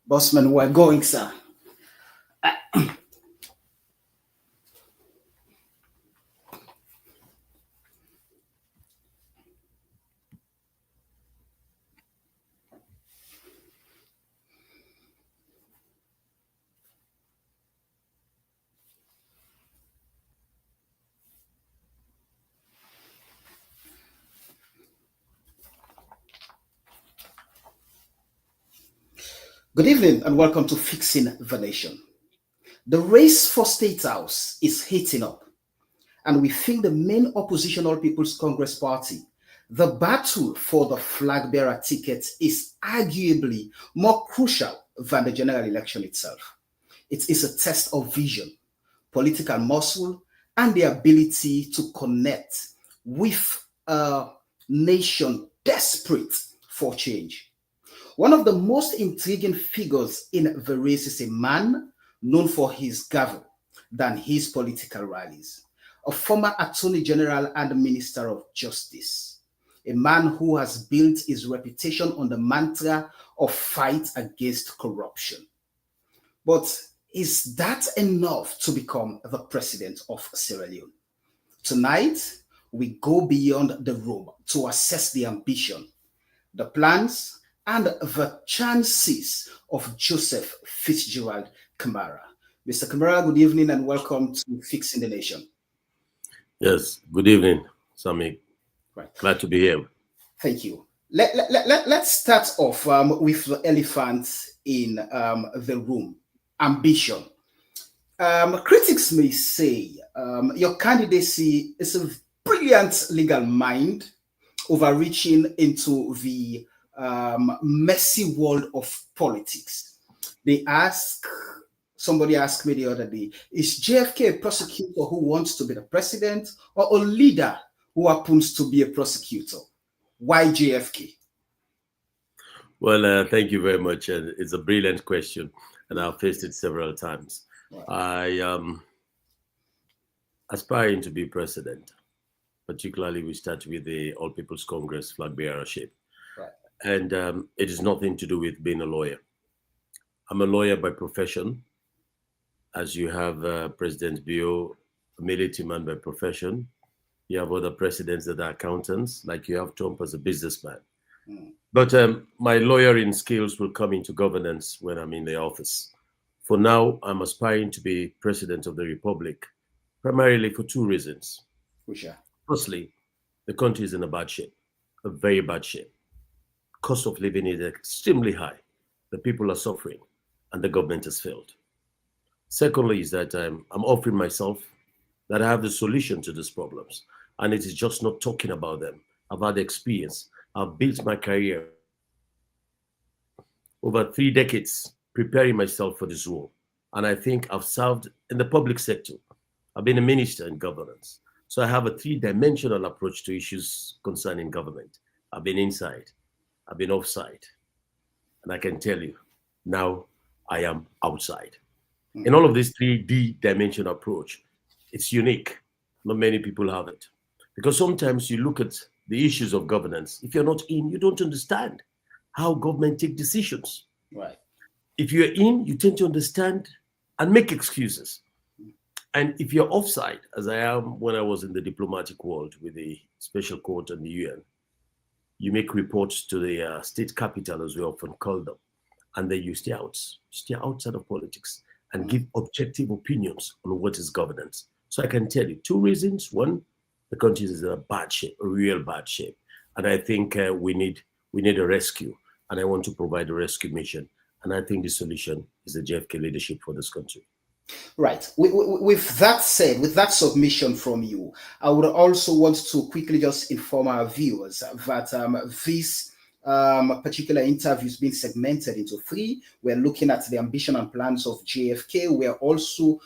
Bossman, we're going, sir. Good evening and welcome to Fixing the Nation. The race for State House is heating up, and we think the main opposition All People's Congress Party, the battle for the flag bearer ticket is arguably more crucial than the general election itself. It is a test of vision, political muscle, and the ability to connect with a nation desperate for change. One of the most intriguing figures in the race is a man known for his gavel than his political rallies, a former Attorney General and Minister of Justice, a man who has built his reputation on the mantra of fight against corruption. But is that enough to become the president of Sierra Leone? Tonight, we go beyond the robe to assess the ambition, the plans, and the chances of Joseph Fitzgerald Kamara. Mr. Kamara, good evening and welcome to Fixing the Nation. Yes, good evening, Sami. Right. Glad to be here. Thank you. Let's start off with the elephant in the room, ambition. Critics may say your candidacy is a brilliant legal mind overreaching into the messy world of politics. Somebody asked me the other day, is JFK a prosecutor who wants to be the president or a leader who happens to be a prosecutor? Why JFK? Well, thank you very much. It's a brilliant question, and I've faced it several times. Right. I am aspiring to be president, particularly we start with the All People's Congress flag bearership. Right. And it is nothing to do with being a lawyer. I'm a lawyer by profession, as you have President Bio, a military man by profession. You have other presidents that are accountants, like you have Trump as a businessman. Mm. But my lawyering skills will come into governance when I'm in the office. For now, I'm aspiring to be president of the Republic, primarily for two reasons. Which are? Firstly, the country is in a bad shape, a very bad shape. Cost of living is extremely high. The people are suffering, and the government has failed. Secondly, is that I'm offering myself that I have the solution to these problems, and it is just not talking about them. I've had experience. I've built my career over 3 decades preparing myself for this role, and I think I've served in the public sector. I've been a minister in governance, so I have a 3-dimensional approach to issues concerning government. I've been inside, I've been offside, and I can tell you, now I am outside. In all of this 3D-dimensional approach, it's unique. Not many people have it. Because sometimes you look at the issues of governance. If you're not in, you don't understand how government take decisions. Right. If you're in, you tend to understand and make excuses. And if you're offside, as I am when I was in the diplomatic world with the special court and the UN, you make reports to the state capital, as we often call them, and then you stay outside of politics and give objective opinions on what is governance. So I can tell you 2 reasons. One, the country is in a bad shape, a real bad shape. And I think we need a rescue. And I want to provide a rescue mission. And I think the solution is the JFK leadership for this country. Right. With that said, with that submission from you, I would also want to quickly just inform our viewers that this particular interview is being segmented into 3. We're looking at the ambition and plans of JFK. We're also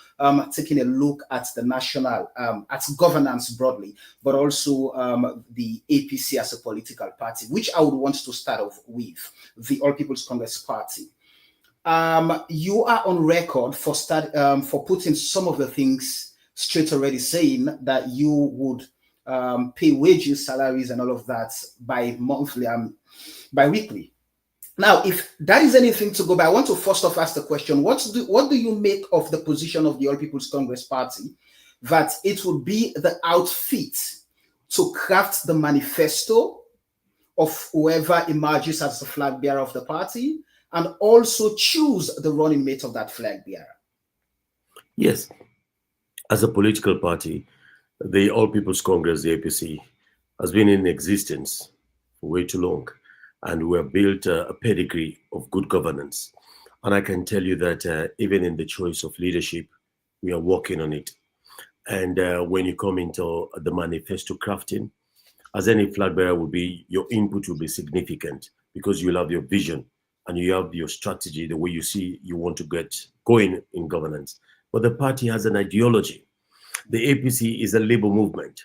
taking a look at the national, at governance broadly, but also the APC as a political party, which I would want to start off with, the All People's Congress Party. You are on record for putting some of the things straight already, saying that you would pay wages, salaries, and all of that by monthly, by weekly. Now, if that is anything to go by, I want to first off ask the question: what do you make of the position of the All People's Congress Party that it would be the outfit to craft the manifesto of whoever emerges as the flag bearer of the party, and also choose the running mate of that flag bearer? Yes, as a political party, the All People's Congress, the APC, has been in existence for way too long, and we have built a pedigree of good governance. And I can tell you that even in the choice of leadership, we are working on it. And when you come into the manifesto crafting, as any flag bearer will be, your input will be significant because you'll have your vision and you have your strategy, the way you see you want to get going in governance. But the party has an ideology. The APC is a labor movement.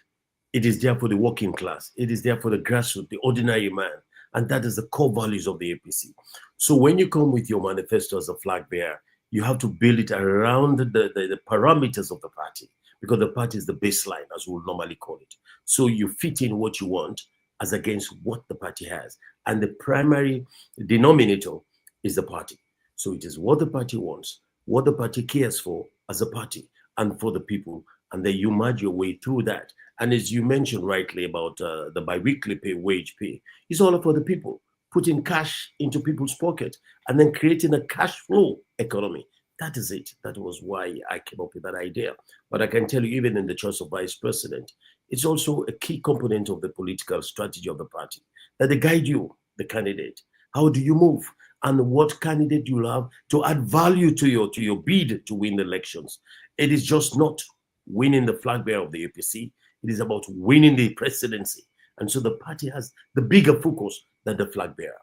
It is there for the working class. It is there for the grassroots, the ordinary man. And that is the core values of the APC. So when you come with your manifesto as a flag bearer, you have to build it around the parameters of the party, because the party is the baseline, as we would normally call it. So you fit in what you want as against what the party has. And the primary denominator is the party. So it is what the party wants, what the party cares for as a party and for the people. And then you merge your way through that. And as you mentioned rightly about the biweekly pay, wage pay, it's all for the people, putting cash into people's pocket and then creating a cash flow economy. That is it. That was why I came up with that idea. But I can tell you, even in the choice of vice president, it's also a key component of the political strategy of the party, that they guide you, the candidate. How do you move? And what candidate you have to add value to your bid to win the elections. It is just not winning the flag bearer of the APC. It is about winning the presidency. And so the party has the bigger focus than the flag bearer.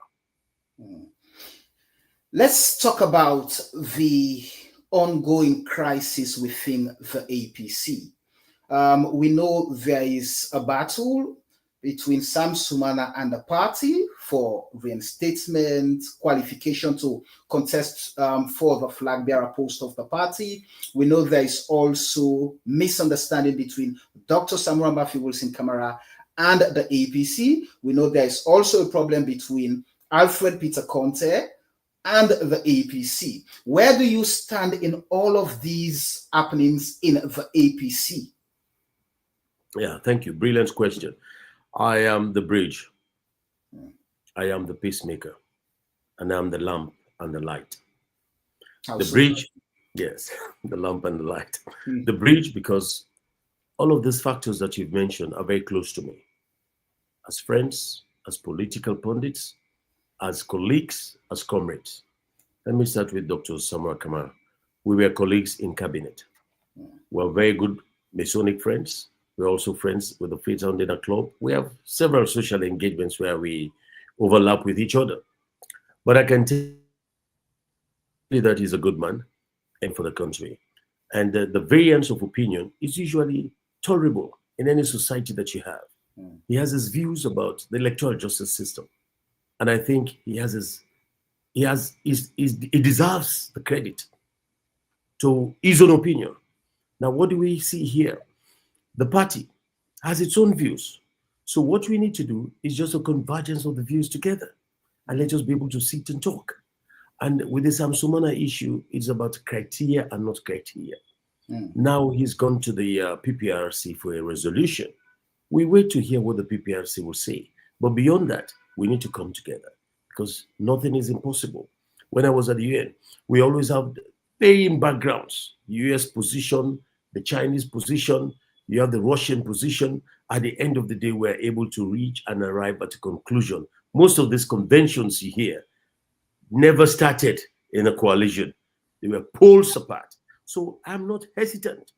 Let's talk about the ongoing crisis within the APC. We know there is a battle between Sam Sumana and the party for reinstatement, qualification to contest for the flag bearer post of the party. We know there is also misunderstanding between Dr. Samura Murphy Wilson Kamara and the APC. We know there is also a problem between Alfred Peter Conte and the APC. Where do you stand in all of these happenings in the APC? Yeah, thank you. Brilliant question. I am the bridge. I am the peacemaker. And I am the lamp and the light. The bridge, yes, the lamp and the light. The bridge, because all of these factors that you've mentioned are very close to me. As friends, as political pundits, as colleagues, as comrades. Let me start with Dr. Samura Kamara. We were colleagues in cabinet. We're very good Masonic friends. We're also friends with the Freetown Dinner Club. We have several social engagements where we overlap with each other. But I can tell you that he's a good man and for the country. And the variance of opinion is usually tolerable in any society that you have. He has his views about the electoral justice system. And I think he deserves the credit to his own opinion. Now, what do we see here? The party has its own views. So what we need to do is just a convergence of the views together, and let us be able to sit and talk. And with the Sam Sumana issue, it's about criteria and not criteria. Now he's gone to the PPRC for a resolution. We wait to hear what the PPRC will say. But beyond that, we need to come together because nothing is impossible. When I was at the UN, we always have varying backgrounds, the US position, the Chinese position, you have the Russian position. At the end of the day, we're able to reach and arrive at a conclusion. Most of these conventions you hear never started in a coalition. They were poles apart. So I'm not hesitant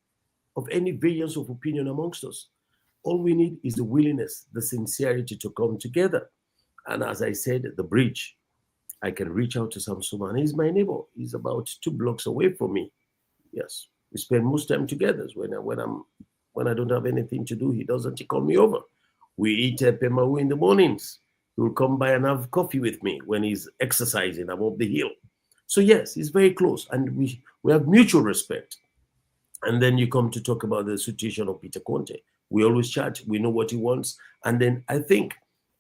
of any variance of opinion amongst us. All we need is the willingness, the sincerity to come together. And as I said, the bridge, I can reach out to Sam Sumana. He's my neighbor. He's about 2 blocks away from me. Yes, we spend most time together. When I don't have anything to do, he doesn't call me over. We eat pemawu in the mornings. He will come by and have coffee with me when he's exercising. I'm up the hill. So yes, he's very close, and we have mutual respect. And then you come to talk about the situation of Peter Conte. We always chat. We know what he wants. And then I think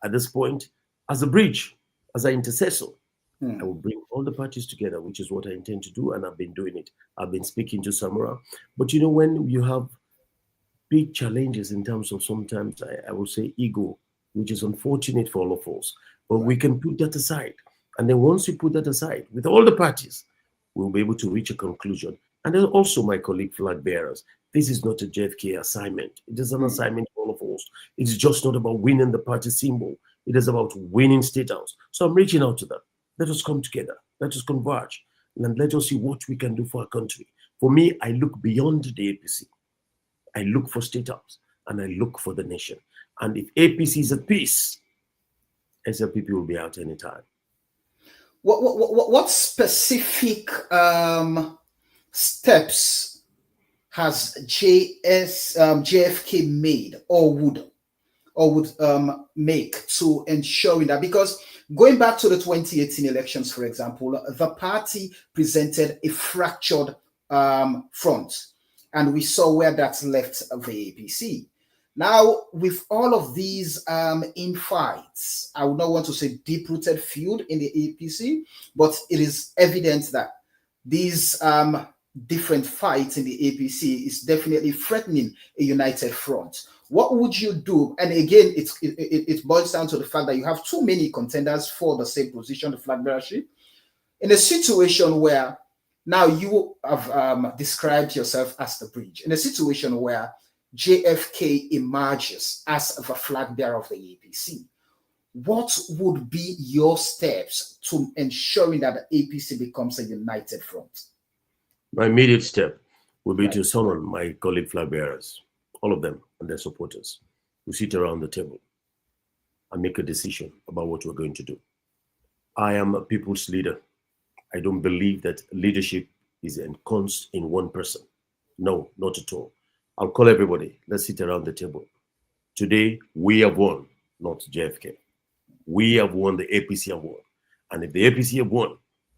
at this point, as a bridge, as an intercessor, I will bring all the parties together, which is what I intend to do, and I've been doing it. I've been speaking to Samara. But you know, when you have big challenges in terms of sometimes, I will say, ego, which is unfortunate for all of us, but we can put that aside. And then once we put that aside with all the parties, we'll be able to reach a conclusion. And then also, my colleague flag bearers, this is not a JFK assignment. It is an assignment for all of us. It's just not about winning the party symbol. It is about winning State House. So I'm reaching out to them. Let us come together. Let us converge. And let us see what we can do for our country. For me, I look beyond the APC. I look for State House and I look for the nation. And if APC is at peace, SLPP will be out anytime. What specific steps has JFK made or would make to ensuring that? Because going back to the 2018 elections, for example, the party presented a fractured front, and we saw where that left the APC. Now, with all of these infights, I would not want to say deep-rooted feud in the APC, but it is evident that these different fights in the APC is definitely threatening a united front. What would you do? And again, it boils down to the fact that you have too many contenders for the same position, the flag bearership, in a situation where now you have described yourself as the bridge, in a situation where JFK emerges as the flag bearer of the APC. What would be your steps to ensuring that the APC becomes a united front? My immediate step will be to summon my colleague flag bearers, all of them and their supporters, who sit around the table and make a decision about what we're going to do. I am a people's leader. I don't believe that leadership is ensconced in one person. No, not at all. I'll call everybody. Let's sit around the table. Today, we have won, not JFK. We have won, the APC have won. And if the APC have won,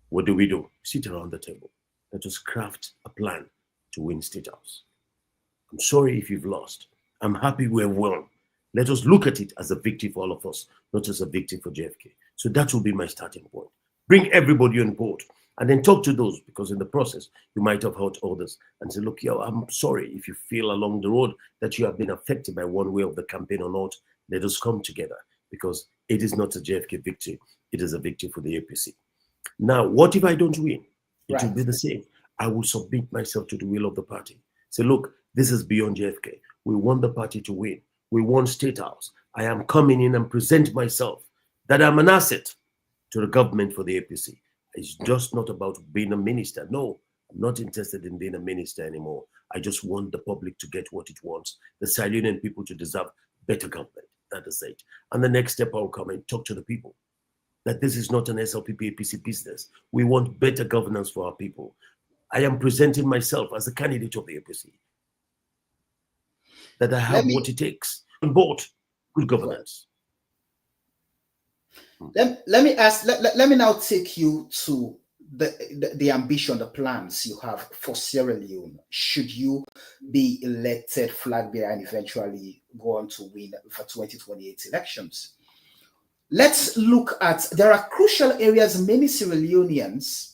what do? Sit around the table. Let us craft a plan to win State House. I'm sorry if you've lost. I'm happy we have won. Let us look at it as a victory for all of us, not as a victory for JFK. So that will be my starting point. Bring everybody on board and then talk to those, because in the process, you might have hurt others and say, look, yo, I'm sorry if you feel along the road that you have been affected by one way of the campaign or not. Let us come together, because it is not a JFK victory. It is a victory for the APC. Now, what if I don't win? It will be the same. I will submit myself to the will of the party. Say, look, this is beyond JFK. We want the party to win. We want State House. I am coming in and present myself that I'm an asset to the government for the APC. It's just not about being a minister. No, I'm not interested in being a minister anymore. I just want the public to get what it wants. The Sierra people to deserve better government. That is it. And the next step, I'll come and talk to the people that this is not an SLPP APC business. We want better governance for our people. I am presenting myself as a candidate of the APC, that I have what it takes on board good governance. Let me now take you to the ambition, the plans you have for Sierra Leone should you be elected flag bearer and eventually go on to win for 2028 elections. Let's look at, there are crucial areas many Sierra Leoneans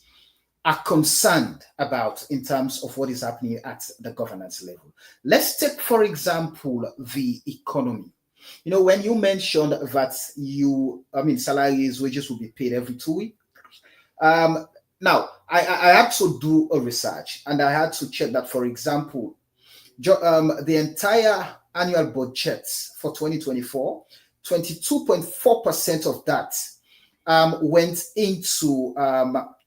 are concerned about in terms of what is happening at the governance level. Let's take, for example, the economy. You know, when you mentioned that salaries, wages will be paid every 2 weeks. Now, I had to do a research and I had to check that, for example, the entire annual budget for 2024, 22.4% of that went into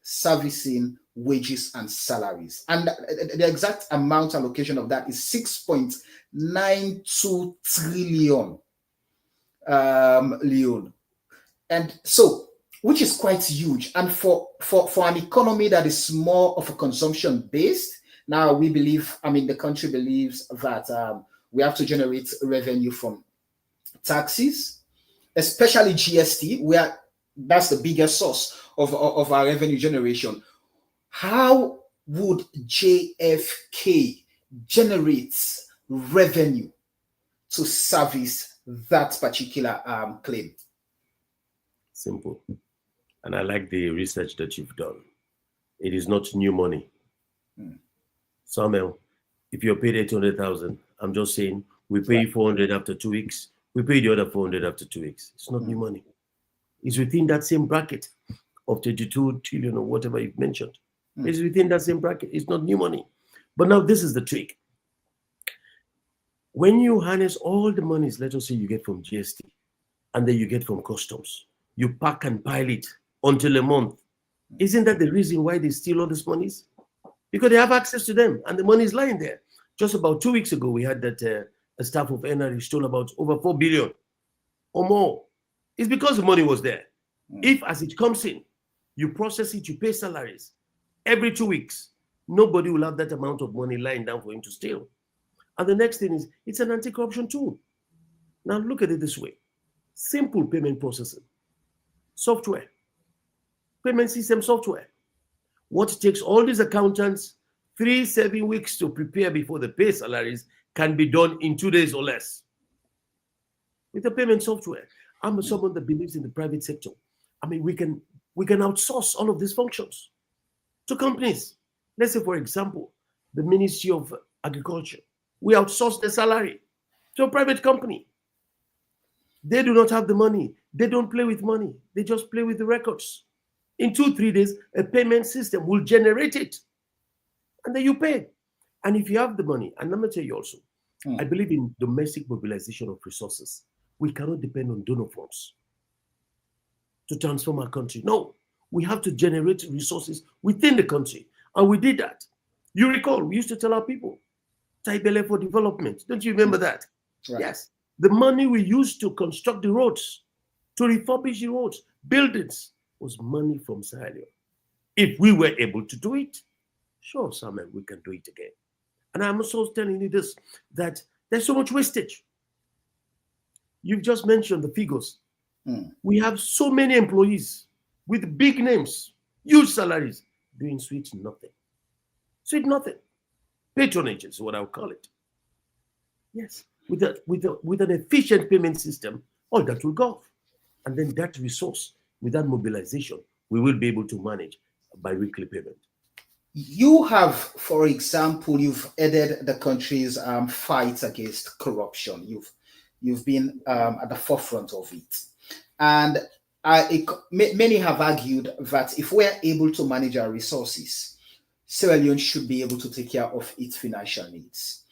servicing wages and salaries. And the exact amount allocation of that is 6.92 trillion Leon. And so, which is quite huge. And for an economy that is more of a consumption based, now we believe, the country believes that we have to generate revenue from taxes, especially GST, where that's the biggest source of our revenue generation. How would JFK generate revenue to service that particular claim? Simple. and I like the research that you've done. It is not new money. Samuel, if you're paid 800,000, I'm just saying we pay you 400 after 2 weeks. We pay the other 400 after 2 weeks. It's not new money. It's within that same bracket of 32 trillion or whatever you've mentioned. It's within that same bracket. It's not new money. But now this is the trick. When you harness all the monies, let us say you get from GST and then you get from customs, you pack and pile it until a month. Isn't that the reason why they steal all these monies? Because they have access to them and the money is lying there. Just about 2 weeks ago, we had that a staff of NRE stole about over 4 billion or more. It's because the money was there. If as it comes in, you process it, you pay salaries every 2 weeks, nobody will have that amount of money lying down for him to steal. And the next thing is, it's an anti-corruption tool. Now look at it this way. Simple payment processing, software, payment system software. What takes all these accountants 3-7 weeks to prepare before they pay salaries can be done in 2 days or less. With the payment software, I'm someone that believes in the private sector. I mean, we can outsource all of these functions to companies. Let's say, for example, the Ministry of Agriculture. We outsource the salary to a private company. They do not have the money. They don't play with money. They just play with the records. In 2-3 days, a payment system will generate it. And then you pay. And if you have the money, and let me tell you also, I believe in domestic mobilization of resources. We cannot depend on donor funds to transform our country. No, we have to generate resources within the country. And we did that. You recall, we used to tell our people, Taibele for development. Don't you remember that? Right. Yes. The money we used to construct the roads, to refurbish the roads, buildings, was money from Sierra Leone. If we were able to do it, sure, Samuel, we can do it again. And I'm also telling you this, that there's so much wastage. You've just mentioned the figures. We have so many employees with big names, huge salaries, doing sweet nothing. Sweet nothing. Patronage is what I would call it. Yes, with an efficient payment system, all that will go off. And then that resource, with that mobilization, we will be able to manage bi-weekly payment. You have, for example, you've aided the country's fight against corruption. You've been at the forefront of it. And many have argued that if we're able to manage our resources, Sierra Leone should be able to take care of its financial needs.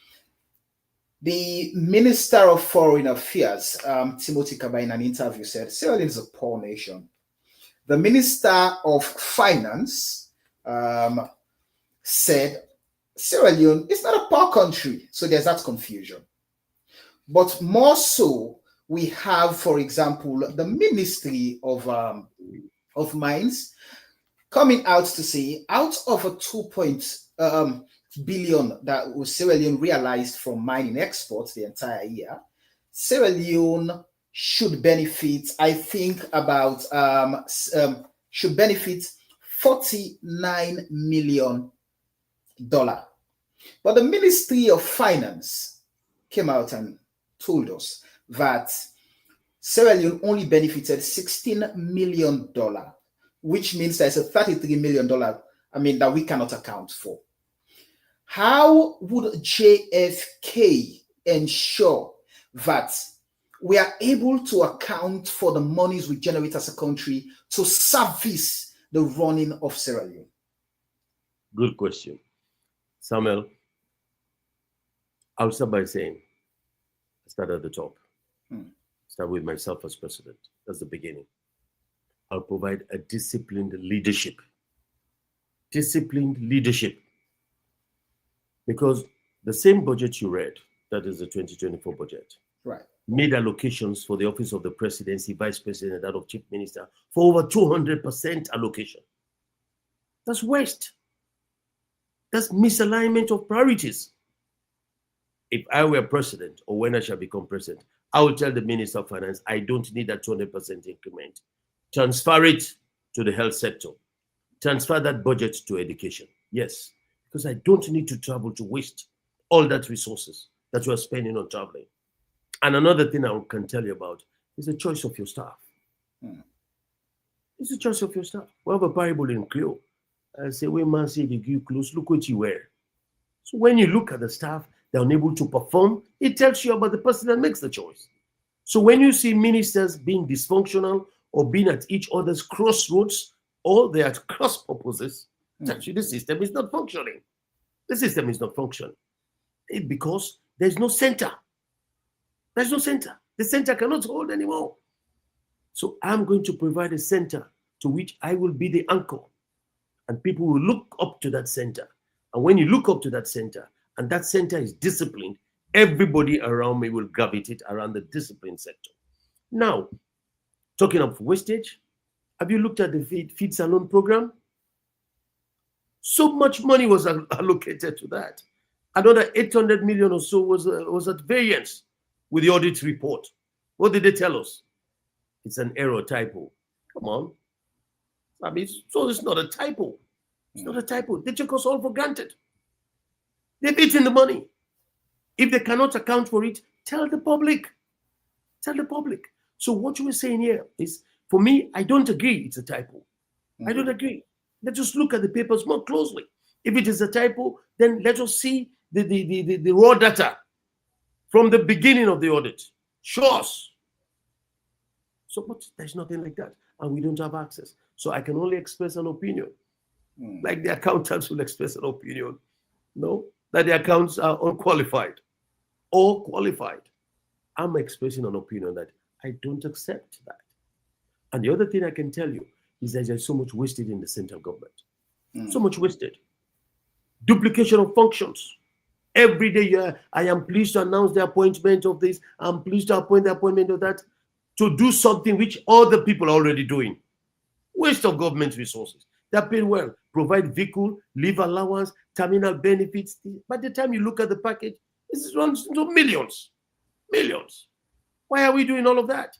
The Minister of Foreign Affairs, Timothy Kaba, in an interview said, Sierra Leone is a poor nation. The Minister of Finance said, Sierra Leone is not a poor country. So there's that confusion. But more so, we have, for example, the Ministry of Mines coming out to say, out of a 2 billion that Sierra Leone realized from mining exports the entire year, Sierra Leone should benefit, I think, about should benefit $49 million. But the Ministry of Finance came out and told us that Sierra Leone only benefited $16 million, which means there's a $33 million, that we cannot account for. How would JFK ensure that we are able to account for the monies we generate as a country to service the running of Sierra Leone? Good question. Samuel, I'll start by saying, start at the top. Start with myself as president. That's the beginning. I'll provide a disciplined leadership. Disciplined leadership. Because the same budget you read, that is the 2024 budget, right, made allocations for the office of the presidency, vice president, and that of chief minister for over 200% allocation. That's waste. That's misalignment of priorities. If I were president, or when I shall become president, I will tell the Minister of Finance, I don't need that 200% increment. Transfer it to the health sector. Transfer that budget to education. Yes, because I don't need to travel to waste all that resources that you are spending on traveling. And another thing I can tell you about is the choice of your staff. It's the choice of your staff. We have a parable in Creole. I say, when man say they give clothes, look what you wear. So when you look at the staff, they're unable to perform, it tells you about the person that makes the choice. So when you see ministers being dysfunctional or being at each other's crossroads, or they're at cross purposes, tells you the system is not functioning. The system is not functioning. It's because there's no center. There's no center. The center cannot hold anymore. So I'm going to provide a center to which I will be the anchor. And people will look up to that center. And when you look up to that center, and that center is disciplined, everybody around me will gravitate around the discipline sector. Now, talking of wastage, have you looked at the feed salon program? So much money was allocated to that. Another 800 million or so was at variance with the audit report. What did they tell us? It's an error, typo. Come on. I mean, so it's not a typo. It's not a typo. They took us all for granted. They've eaten the money. If they cannot account for it, tell the public. Tell the public. So what you were saying here is, for me, I don't agree it's a typo. I don't agree. Let's just look at the papers more closely. If it is a typo, then let us see the raw data from the beginning of the audit. Show us. So, but there's nothing like that. And we don't have access. So I can only express an opinion. Like the accountants will express an opinion. No, that the accounts are unqualified or qualified. I'm expressing an opinion that I don't accept that. And the other thing I can tell you is that there's so much wasted in the central government. So much wasted. Duplication of functions. Every day, I am pleased to announce the appointment of this. I'm pleased to appoint the appointment of that, to do something which other people are already doing. Waste of government resources. They're paid well. Provide vehicle, leave allowance, terminal benefits. By the time you look at the package, it runs into millions. Millions. Why are we doing all of that?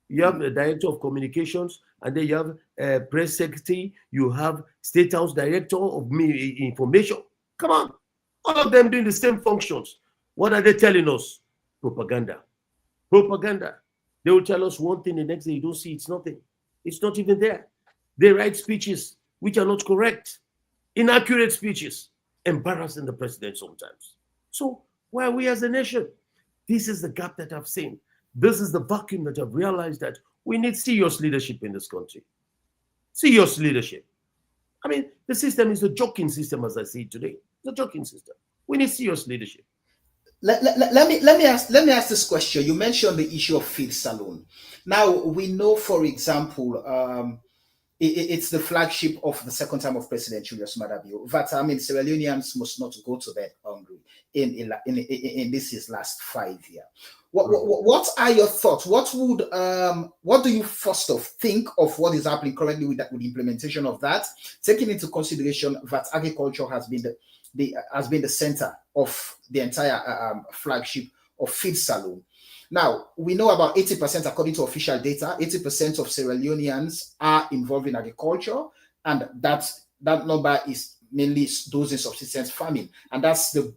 You have the director of communications, and then you have a press secretary, you have state house director of information. Come on. All of them doing the same functions. What are they telling us? Propaganda. Propaganda. They will tell us one thing, the next day you don't see it's nothing. It's not even there. They write speeches which are not correct, inaccurate speeches, embarrassing the president sometimes. So why are we as a nation? This is the gap that I've seen. This is the vacuum that I've realized that we need serious leadership in this country. Serious leadership. I mean, the system is a joking system as I see it today. It's a joking system. We need serious leadership. Let me ask this question. You mentioned the issue of field salon. Now we know, for example, it's the flagship of the second term of President Julius Maada Bio that Sierra Leoneans must not go to bed hungry in this his last 5 years. What are your thoughts? What do you first of think of what is happening currently with the implementation of that, taking into consideration that agriculture has been the center of the entire flagship of feed salon? Now, we know about 80%, according to official data, 80% of Sierra Leoneans are involved in agriculture, and that number is mainly those in subsistence farming, and that's the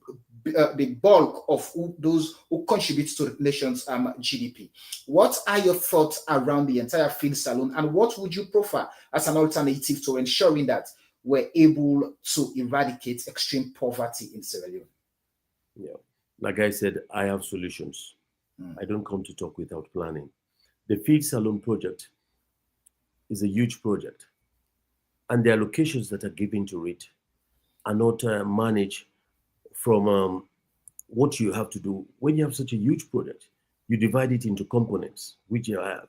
bulk of those who contribute to the nation's GDP. What are your thoughts around the entire field salon, and what would you prefer as an alternative to ensuring that we're able to eradicate extreme poverty in Sierra Leone? Yeah, like I said, I have solutions. I don't come to talk without planning. The Feed Salon project is a huge project, and the allocations that are given to it are not managed from what you have to do. When you have such a huge project, you divide it into components, which you have.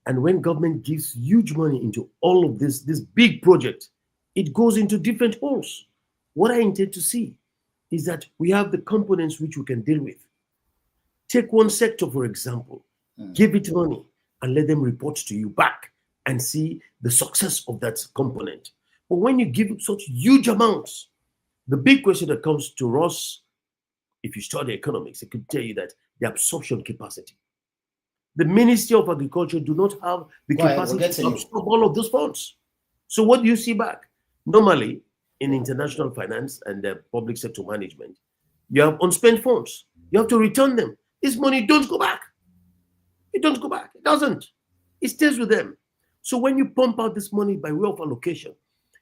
And when government gives huge money into all of this big project, it goes into different holes. What I intend to see is that we have the components which we can deal with. Take one sector, for example, give it money and let them report to you back and see the success of that component. But when you give such huge amounts, the big question that comes to us, if you study economics, it could tell you that the absorption capacity. The Ministry of Agriculture do not have the capacity to absorb all of those funds. So what do you see back? Normally, in international finance and public sector management, you have unspent funds. You have to return them. This money don't go back. It don't go back. It doesn't. It stays with them. So when you pump out this money by way of allocation,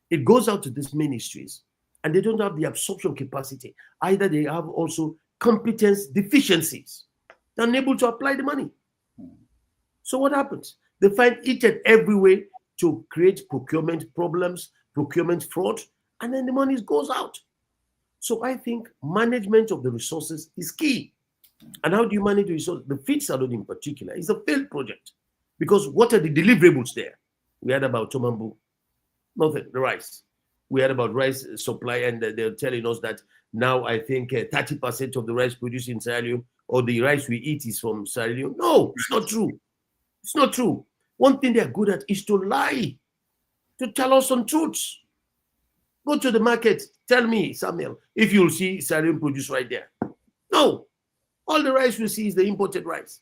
it goes out to these ministries, and they don't have the absorption capacity. Either they have also competence deficiencies. They're unable to apply the money. So what happens? They find each and every way to create procurement problems, procurement fraud, and then the money goes out. So I think management of the resources is key. And how do you manage the resources? The feed salon in particular is a failed project, because what are the deliverables there? We had about Tomambu, nothing, the rice. We had about rice supply, and they're telling us that now I think 30% of the rice produced in Sierra Leone, or the rice we eat, is from Sierra Leone. No, it's not true. It's not true. One thing they're good at is to lie, to tell us some truths. Go to the market, tell me, Samuel, if you'll see Sierra Leone produce right there. No, all the rice we see is the imported rice.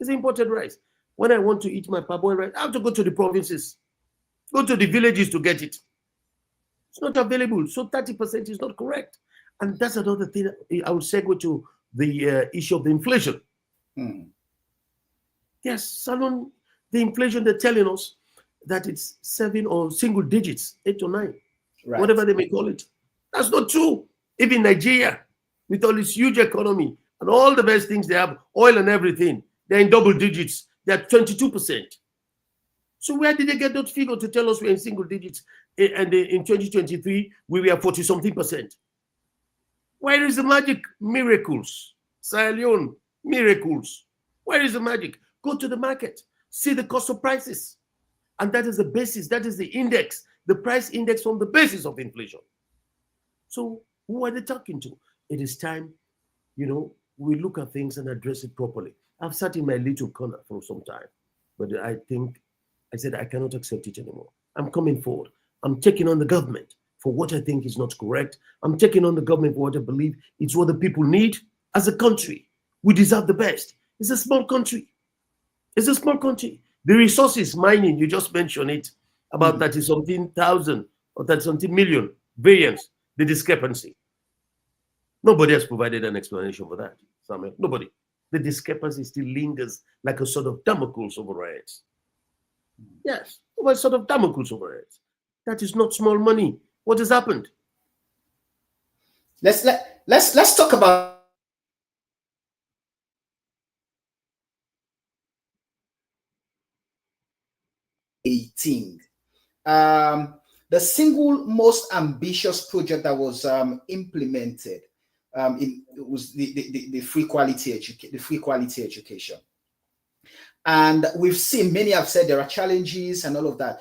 It's imported rice. When I want to eat my parboiled rice, I have to go to the provinces, go to the villages to get it. It's not available. So 30% is not correct. And that's another thing. I will segue to the issue of the inflation. Yes, Salon, the inflation, they're telling us that it's 7 or single digits, 8 or 9, right, whatever they may call it. That's not true. Even Nigeria, with all its huge economy and all the best things they have, oil and everything, they're in double digits. They're 22%. So where did they get that figure to tell us we're in single digits? And in 2023, we were 40-something%. Where is the magic? Miracles. Sierra Leone, miracles. Where is the magic? Go to the market, see the cost of prices. And that is the basis, that is the index, the price index from the basis of inflation. So who are they talking to? It is time, we look at things and address it properly. I've sat in my little corner for some time, but I said I cannot accept it anymore. I'm coming forward. I'm taking on the government for what I think is not correct. I'm taking on the government for what I believe it's what the people need. As a country, we deserve the best. It's a small country. It's a small country. The resources mining, you just mentioned it, about 30-something thousand or 30-something million variance, the discrepancy. Nobody has provided an explanation for that, Samuel. Nobody. The discrepancy still lingers like a sort of Damocles over our heads. Yes, a sort of Damocles over our heads. That is not small money. What has happened? Let's talk about 18. The single most ambitious project that was implemented was the free quality education. And we've seen, many have said there are challenges and all of that.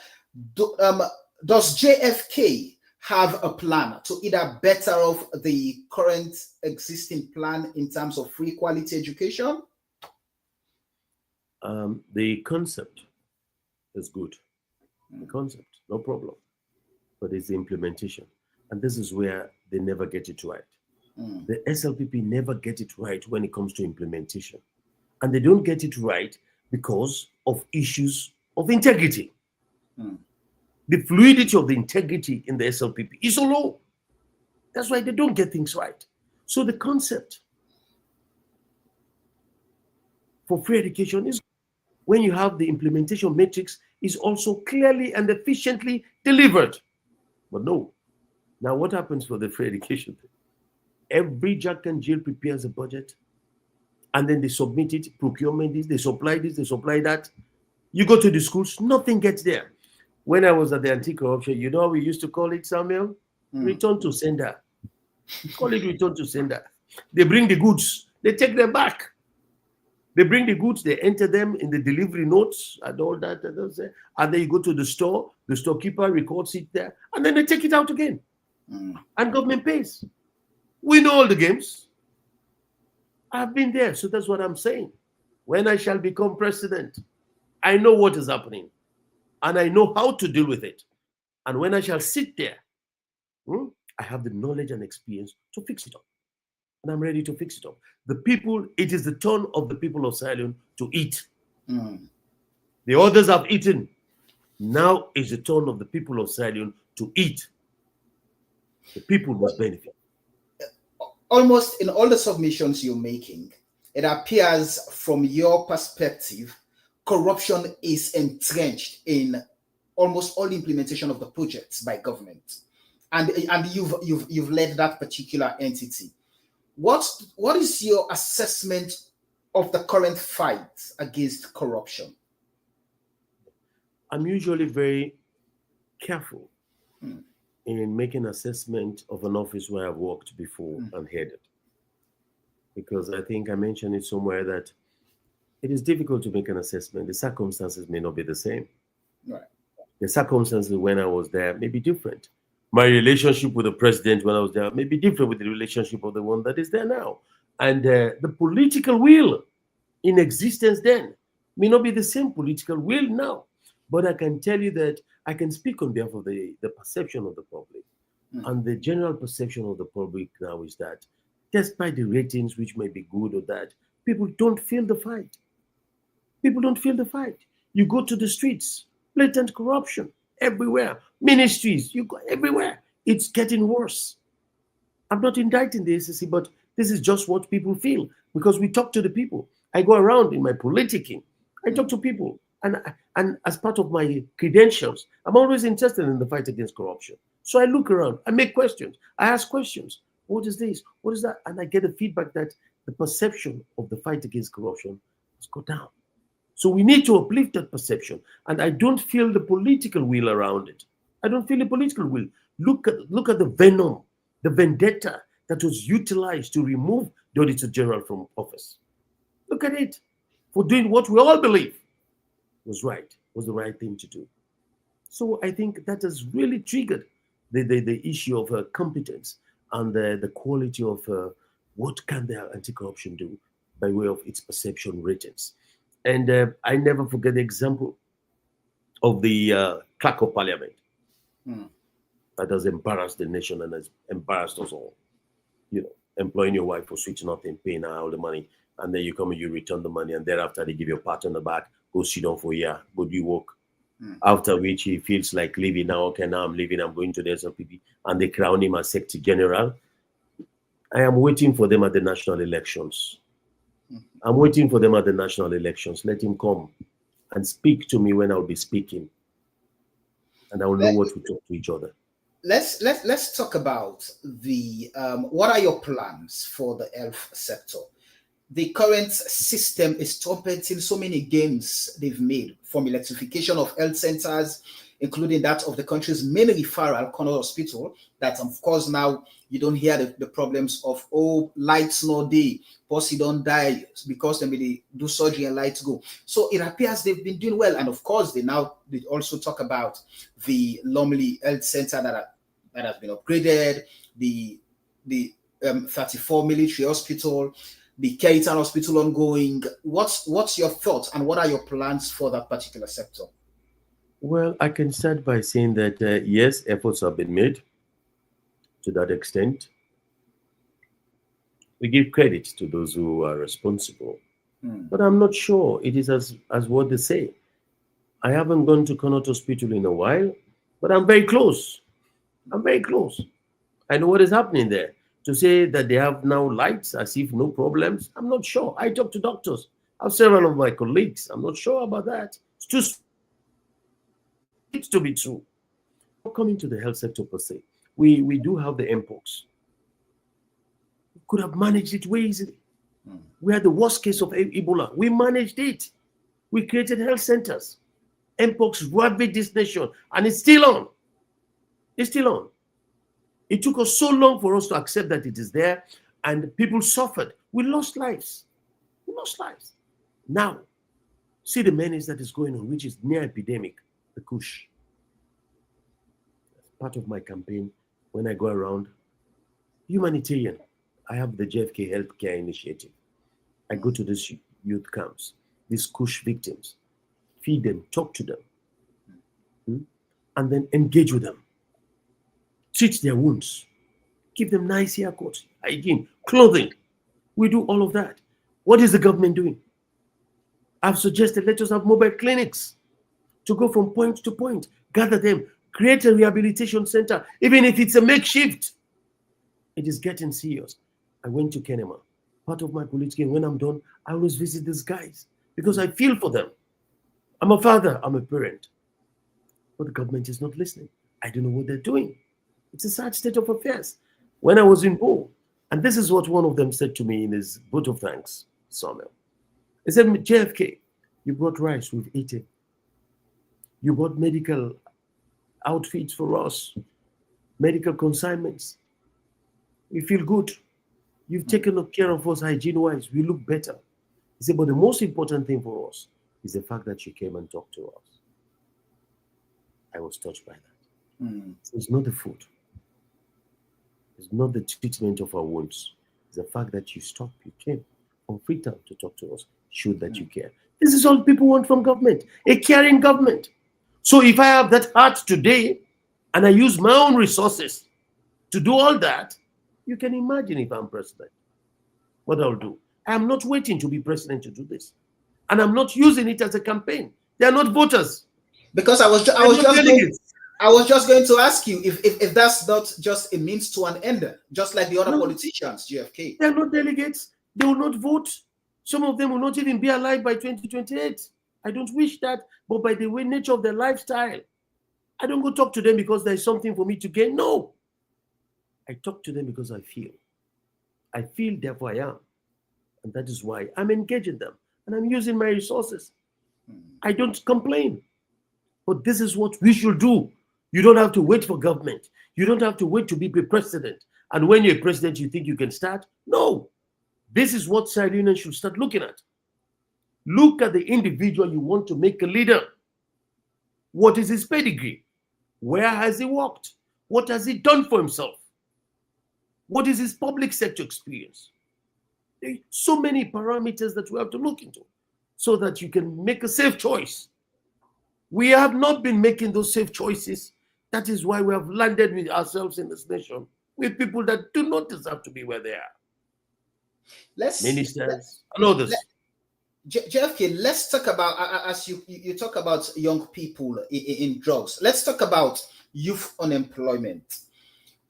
Does JFK have a plan to either better off the current existing plan in terms of free quality education? The concept is good. The concept, no problem. But it's the implementation. And this is where they never get it right. The SLPP never get it right when it comes to implementation. And they don't get it right because of issues of integrity. The fluidity of the integrity in the SLPP is so low. That's why they don't get things right. So the concept for free education is when you have the implementation matrix is also clearly and efficiently delivered. But no. Now what happens for the free education? Every Jack and Jill prepares a budget and then they submit it, procurement this, they supply that. You go to the schools, nothing gets there. When I was at the anti-corruption, you know how we used to call it, Samuel? Return to sender. We call it return to sender. They bring the goods, they take them back. They bring the goods, they enter them in the delivery notes and all that. And then you go to the store, the storekeeper records it there, and then they take it out again. And government pays. We know all the games. I've been there, so that's what I'm saying. When I shall become president, I know what is happening. And I know how to deal with it. And when I shall sit there, I have the knowledge and experience to fix it up. And I'm ready to fix it up. The people, it is the turn of the people of Sierra Leone to eat. The others have eaten. Now is the turn of the people of Sierra Leone to eat. The people must benefit. Almost in all the submissions you're making, it appears from your perspective, corruption is entrenched in almost all implementation of the projects by government, and you've led that particular entity. What is your assessment of the current fight against corruption? I'm usually very careful in making assessment of an office where I've worked before and headed, because I think I mentioned it somewhere that it is difficult to make an assessment. The circumstances may not be the same. Right. The circumstances when I was there may be different. My relationship with the president when I was there may be different with the relationship of the one that is there now. And the political will in existence then may not be the same political will now. But I can tell you that I can speak on behalf of the perception of the public. And the general perception of the public now is that despite the ratings, which may be good or that, people don't feel the fight. People don't feel the fight. You go to the streets, blatant corruption everywhere. Ministries, you go everywhere. It's getting worse. I'm not indicting the ACC, but this is just what people feel because we talk to the people. I go around in my politicking. I talk to people. And as part of my credentials, I'm always interested in the fight against corruption. So I look around, I make questions, I ask questions. What is this? What is that? And I get the feedback that the perception of the fight against corruption has gone down. So we need to uplift that perception. And I don't feel the political will around it. I don't feel the political will. Look at the venom, the vendetta that was utilized to remove the Auditor General from office. Look at it. For doing what we all believe was right, was the right thing to do. So I think that has really triggered the issue of competence and the quality of what can the anti-corruption do by way of its perception ratings. And I never forget the example of the clerk of parliament that has embarrassed the nation and has embarrassed us all. You know, employing your wife for sweet nothing, paying her all the money, and then you come and you return the money, and thereafter they give you a pat on the back, go sit down for a year, go do work. After which he feels like leaving now. Okay, now I'm leaving, I'm going to the SLPP, and they crown him as Secretary General. I am waiting for them at the national elections. I'm waiting for them at the national elections. Let him come and speak to me when I'll be speaking, and I will know what to talk to each other. Let's talk about the what are your plans for the health sector? The current system is trumpeting so many gains they've made, from electrification of health centers, including that of the country's main referral, Corner Hospital, that of course now you don't hear the problems of, oh, lights no day, post you don't die because they do surgery and lights go. So it appears they've been doing well. And of course, they also talk about the Lumley Health Center that has been upgraded, the 34 military hospital, the Keitan Hospital ongoing. What's your thoughts and what are your plans for that particular sector? Well, I can start by saying that, yes, efforts have been made to that extent. We give credit to those who are responsible. But I'm not sure it is as what they say. I haven't gone to Connaught Hospital in a while, but I'm very close. I'm very close. I know what is happening there. To say that they have now lights as if no problems, I'm not sure. I talk to doctors. I have several of my colleagues. I'm not sure about that. It's to be true. Coming to the health sector per se, we do have the mpox. We could have managed it way easily. We had the worst case of Ebola. We managed it. We created health centers. Mpox ravaged this nation, and it's still on. It's still on. It took us so long for us to accept that it is there, and people suffered. We lost lives. We lost lives. Now, see the menace that is going on, which is near epidemic, the Kush. Part of my campaign, when I go around, humanitarian, I have the JFK Healthcare Initiative. I go to these youth camps, these Kush victims, feed them, talk to them, and then engage with them. Treat their wounds, give them nice haircuts, hygiene, clothing. We do all of that. What is the government doing? I've suggested let us have mobile clinics to go from point to point, gather them, create a rehabilitation center, even if it's a makeshift. It is getting serious. I went to Kenema. Part of my political, when I'm done, I always visit these guys because I feel for them. I'm a father, I'm a parent. But the government is not listening. I don't know what they're doing. It's a sad state of affairs. When I was in Bo, and this is what one of them said to me in his vote of thanks, Samuel. He said, JFK, you brought rice, we've eaten. You bought medical outfits for us, medical consignments. We feel good. You've taken care of us hygiene-wise. We look better. He said, but the most important thing for us is the fact that you came and talked to us. I was touched by that. So it's not the food. It's not the treatment of our wounds. It's the fact that you stopped, you came on Freetown to talk to us, showed that you care. This is all people want from government, a caring government. So if I have that heart today and I use my own resources to do all that, you can imagine if I'm president, what I'll do. I'm not waiting to be president to do this. And I'm not using it as a campaign. They are not voters. Because I was just going to ask you if that's not just a means to an end, just like the other politicians, JFK. They're not delegates. They will not vote. Some of them will not even be alive by 2028. I don't wish that, but by the way, nature of their lifestyle, I don't go talk to them because there's something for me to gain. No. I talk to them because I feel. I feel, therefore I am. And that is why I'm engaging them. And I'm using my resources. I don't complain. But this is what we should do. You don't have to wait for government. You don't have to wait to be the president. And when you're a president, you think you can start? No. This is what Sierra Leoneans should start looking at. Look at the individual you want to make a leader. What is his pedigree? Where has he worked? What has he done for himself? What is his public sector experience? There are so many parameters that we have to look into so that you can make a safe choice. We have not been making those safe choices. That is why we have landed with ourselves in this nation with people that do not deserve to be where they are. Ministers and others. JFK, let's talk about, as you talk about young people in drugs, let's talk about youth unemployment.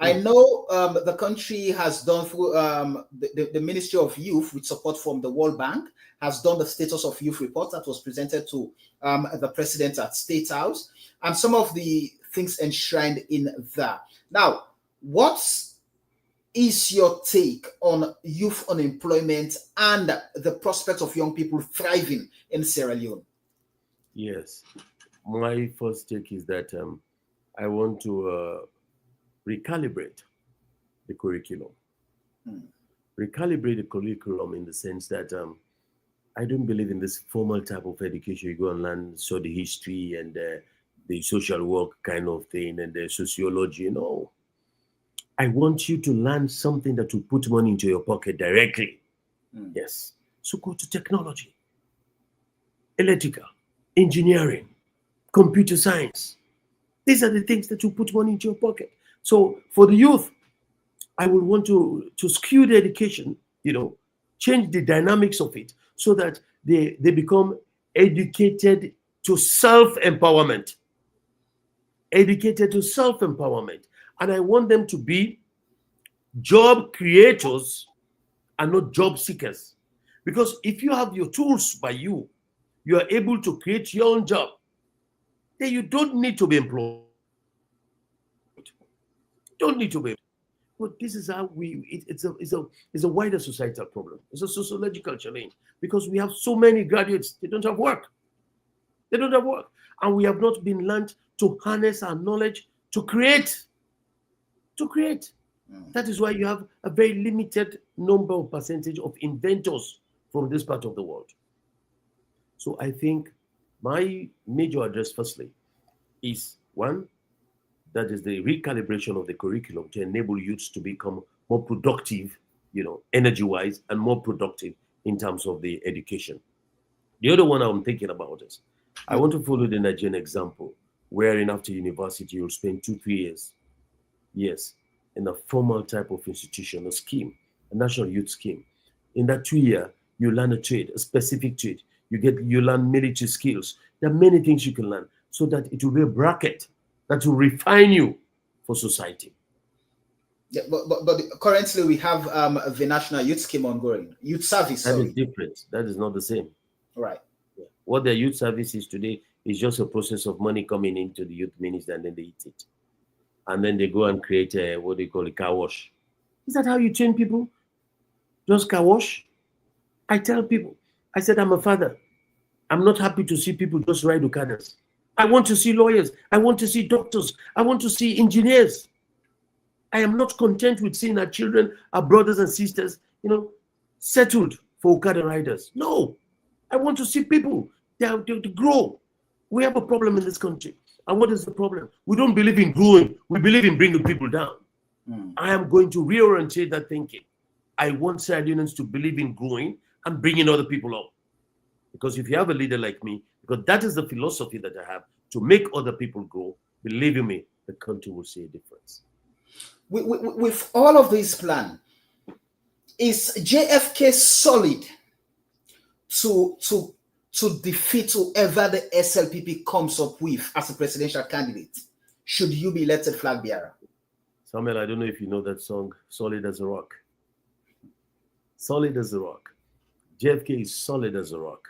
I know the country has done through the Ministry of Youth, with support from the World Bank, has done the status of youth report that was presented to the president at State House, and some of the things enshrined in that. Now, what is your take on youth unemployment and the prospect of young people thriving in Sierra Leone? Yes. My first take is that I want to recalibrate the curriculum. Recalibrate the curriculum in the sense that I don't believe in this formal type of education. You go and learn, study history and the social work kind of thing and the sociology. No. I want you to learn something that will put money into your pocket directly. Yes. So go to technology, electrical, engineering, computer science. These are the things that will put money into your pocket. So for the youth, I would want to skew the education, change the dynamics of it so that they become educated to self-empowerment. Educated to self-empowerment. And I want them to be job creators and not job seekers. Because if you have your tools by you, you are able to create your own job. Then you don't need to be employed. Don't need to be. But this is how it's a wider societal problem. It's a sociological challenge because we have so many graduates, they don't have work. They don't have work. And we have not been learned to harness our knowledge to create. That is why you have a very limited number of percentage of inventors from this part of the world. So I think my major address, firstly, is one, that is the recalibration of the curriculum to enable youths to become more productive, energy-wise, and more productive in terms of the education. The other one I'm thinking about is, I want to follow the Nigerian example, wherein after university, you'll spend 2-3 years, yes, in a formal type of institution, a scheme, a national youth scheme. In that 2 year, you learn a trade, a specific trade. You learn military skills. There are many things you can learn so that it will be a bracket that will refine you for society. Yeah, but currently we have the national youth scheme ongoing, youth service. That is different. That is not the same. Right. Yeah. What their youth service is today is just a process of money coming into the youth ministry and then they eat it. And then they go and create what they call a car wash. Is that how you train people? Just car wash? I tell people, I said, I'm a father. I'm not happy to see people just ride Okadas. I want to see lawyers. I want to see doctors. I want to see engineers. I am not content with seeing our children, our brothers and sisters, settled for Okada riders. No, I want to see people to grow. We have a problem in this country. And what is the problem? We don't believe in growing. We believe in bringing people down. I am going to reorientate that thinking. I want Sardinians to believe in growing and bringing other people up. Because if you have a leader like me, because that is the philosophy that I have, to make other people grow, believe in me, the country will see a difference. With all of this plan, is JFK solid to defeat whoever the SLPP comes up with as a presidential candidate? Should you be elected flag bearer? Samuel, I don't know if you know that song, Solid as a Rock. Solid as a rock. JFK is solid as a rock.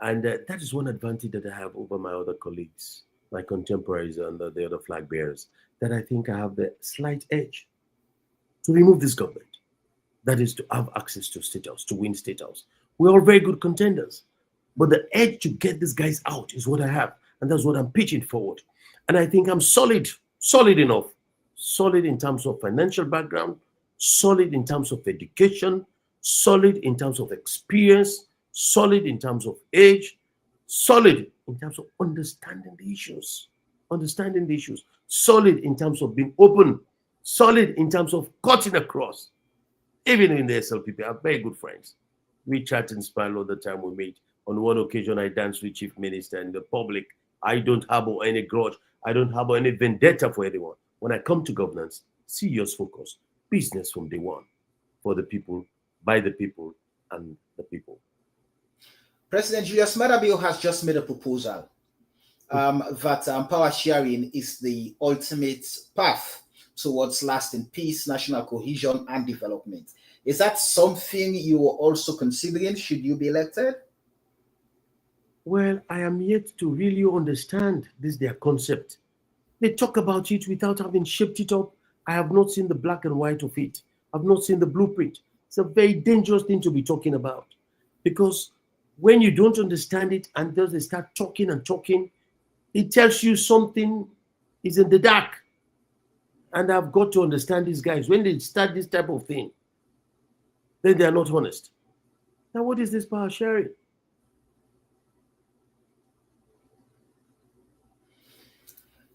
And that is one advantage that I have over my other colleagues, my contemporaries and the other flag bearers, that I think I have the slight edge to remove this government. That is to have access to State House, to win State House. We're all very good contenders. But the edge to get these guys out is what I have. And that's what I'm pitching forward. And I think I'm solid enough. Solid in terms of financial background, solid in terms of education, solid in terms of experience, solid in terms of age, solid in terms of understanding the issues, solid in terms of being open, solid in terms of cutting across. Even in the SLPP, I have very good friends. We chat and smile all the time we meet. On one occasion, I danced with Chief Minister in the public. I don't harbor any grudge. I don't harbor any vendetta for anyone. When I come to governance, serious focus, business from day one, for the people, by the people, and the people. President Julius Maada Bio has just made a proposal that power sharing is the ultimate path towards lasting peace, national cohesion, and development. Is that something you are also considering should you be elected? Well, I am yet to really understand their concept. They talk about it without having shaped it up. I have not seen the black and white of it. I've not seen the blueprint. It's a very dangerous thing to be talking about, because when you don't understand it and they start talking and talking, it tells you something is in the dark. And I've got to understand these guys. When they start this type of thing, then they are not honest. Now, what is this power sharing?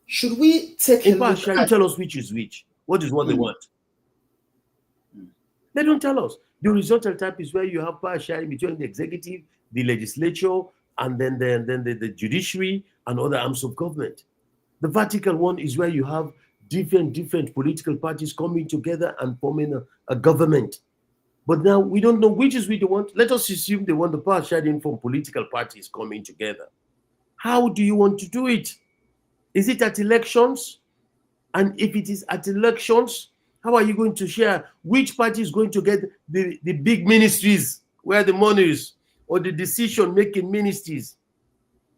Should we take in power sharing? Tell us which is which. What is what they want? They don't tell us. The horizontal type is where you have power sharing between the executive, the legislature, and then the judiciary and other arms of government. The vertical one is where you have different political parties coming together and forming a government. But now we don't know which is which they want. Let us assume they want the power sharing from political parties coming together. How do you want to do it? Is it at elections? And if it is at elections, how are you going to share? Which party is going to get the big ministries where the money is, or the decision-making ministries?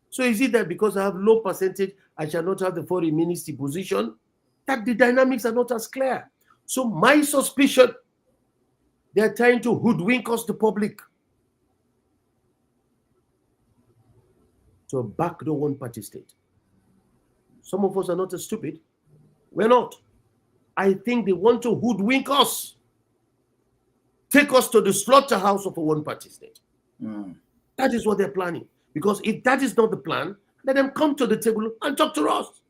So is it that because I have low percentage, I shall not have the foreign ministry position? That the dynamics are not as clear. So my suspicion, they are trying to hoodwink us, the public, to a backdoor one-party state. Some of us are not as stupid. We're not. I think they want to hoodwink us, take us to the slaughterhouse of a one-party state. That is what they're planning. Because if that is not the plan, let them come to the table and talk to us.